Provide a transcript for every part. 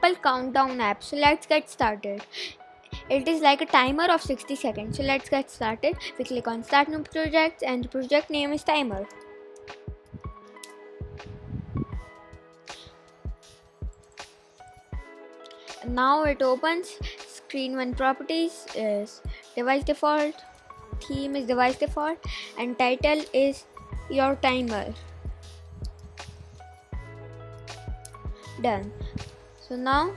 countdown app. So let's get started. It is like a timer of 60 seconds. So let's get started. We click on start new project and the project name is timer. Now it opens. Screen 1 properties is device default, theme is device default, and title is your timer. Done. So now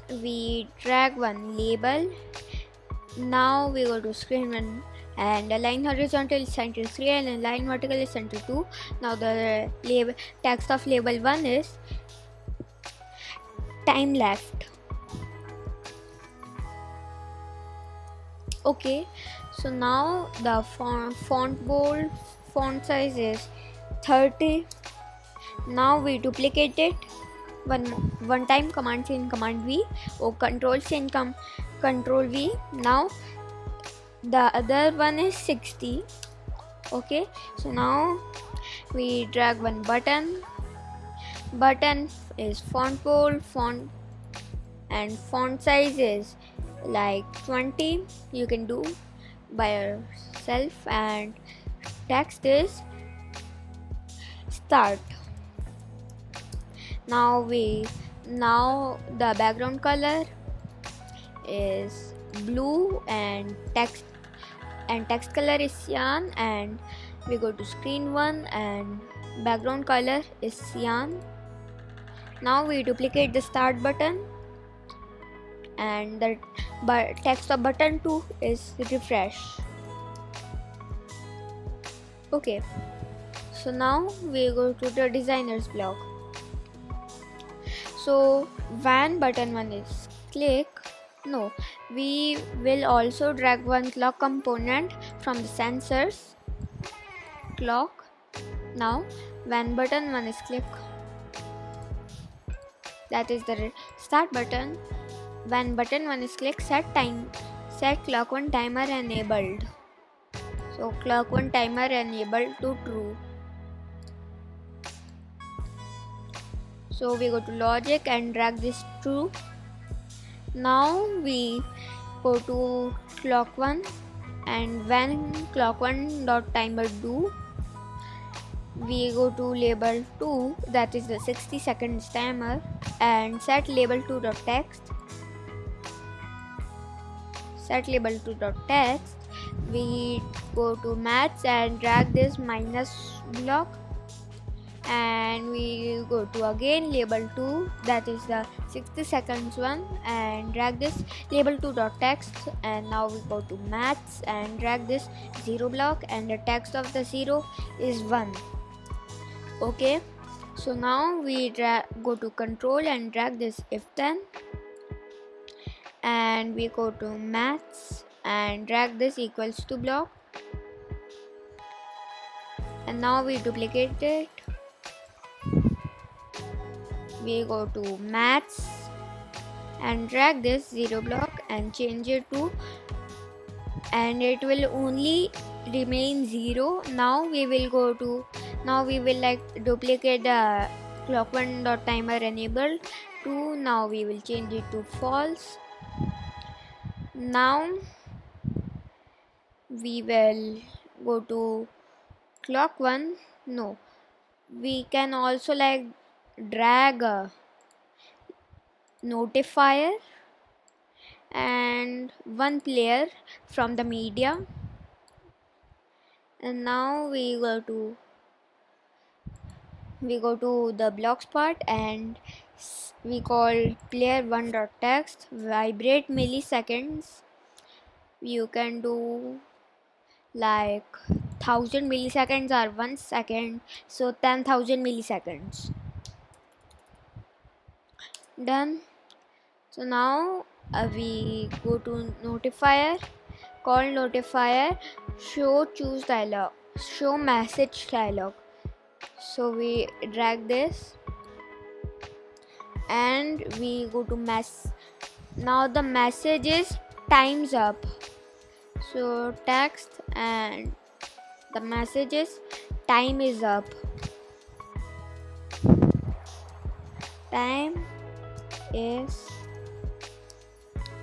we drag one label. Now we go to screen 1 and align horizontal is center 3 and align vertical is center 2. Now the text of label 1 is time left. Okay, so now the font bold font size is 30. Now we duplicate it one time, command C and command V, or control C and control V. Now the other one is 60. Okay, so now we drag one button is font bold font and font size is like 20. You can do by yourself, and text is start. Now the background color is blue and text color is cyan, and we go to screen 1 and background color is cyan. Now we duplicate the start button and the text of button 2 is refresh. Okay, so now we go to the designers block. So when button 1 is click, no, we will also drag one clock component from the sensors clock. Now when button 1 is click, that is the start button. When button 1 is click, set clock 1 timer enabled. So clock 1 timer enabled to true. So we go to logic and drag this true. Now we go to clock 1 and when clock 1 dot timer do, we go to label 2, that is the 60 seconds timer, and set label 2 dot text. Set label 2 dot text. We go to maths and drag this minus block, and we go to again label 2, that is the 60 seconds one, and drag this label 2 dot text. And now we go to maths and drag this 0 block, and the text of the 0 is 1. Okay, so now we go to control and drag this if then, and we go to maths and drag this equals to block, and now we duplicate it. We go to maths and drag this 0 block and change it to, and it will only remain 0. Now we will duplicate the clock 1 dot timer enabled to, now we will change it to false. Now we will go to clock 1. No, we can also drag a notifier and one player from the media, and now we go to the blocks part and we call player 1 dot text vibrate milliseconds. You can do 1000 milliseconds or 1 second, so 10,000 milliseconds. Done. So now we go to notifier, call notifier show message dialog. So we drag this and we go to now the message is time's up. So text and the message is time is up. Time is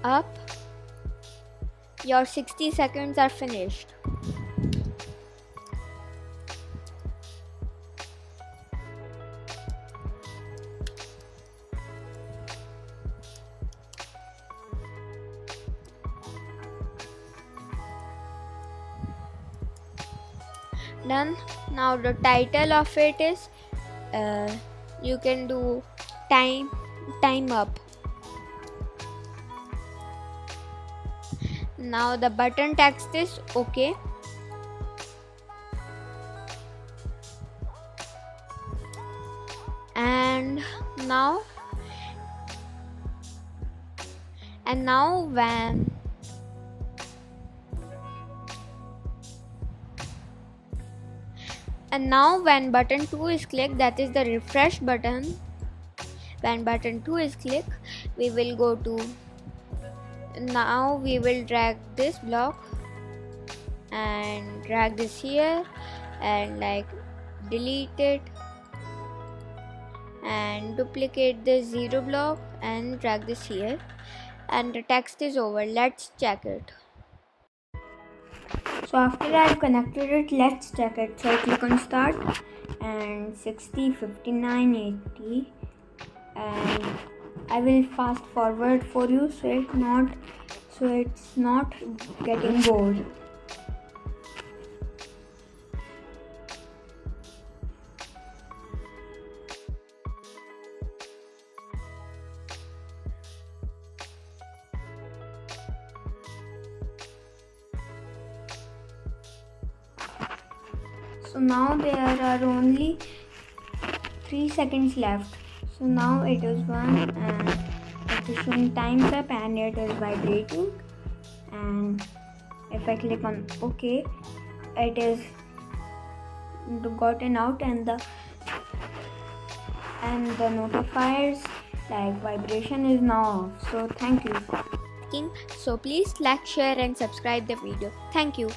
up. Your 60 seconds are finished. Done. Now the title of it is you can do time up. Now the button text is okay. And now when button 2 is clicked, that is the refresh button. When button 2 is clicked, we will go to, now we will drag this block and drag this here and like delete it and duplicate the 0 block and drag this here, and the text is over. Let's check it. So after I've connected it, let's check it. So I click on start and 60, 59, 80, and I will fast forward for you so it's not getting bored. So now there are only 3 seconds left. So now it is 1 and it is showing times up and it is vibrating, and if I click on OK, it is gotten out and the notifiers like vibration is now off. So thank you. So please like, share and subscribe the video. Thank you.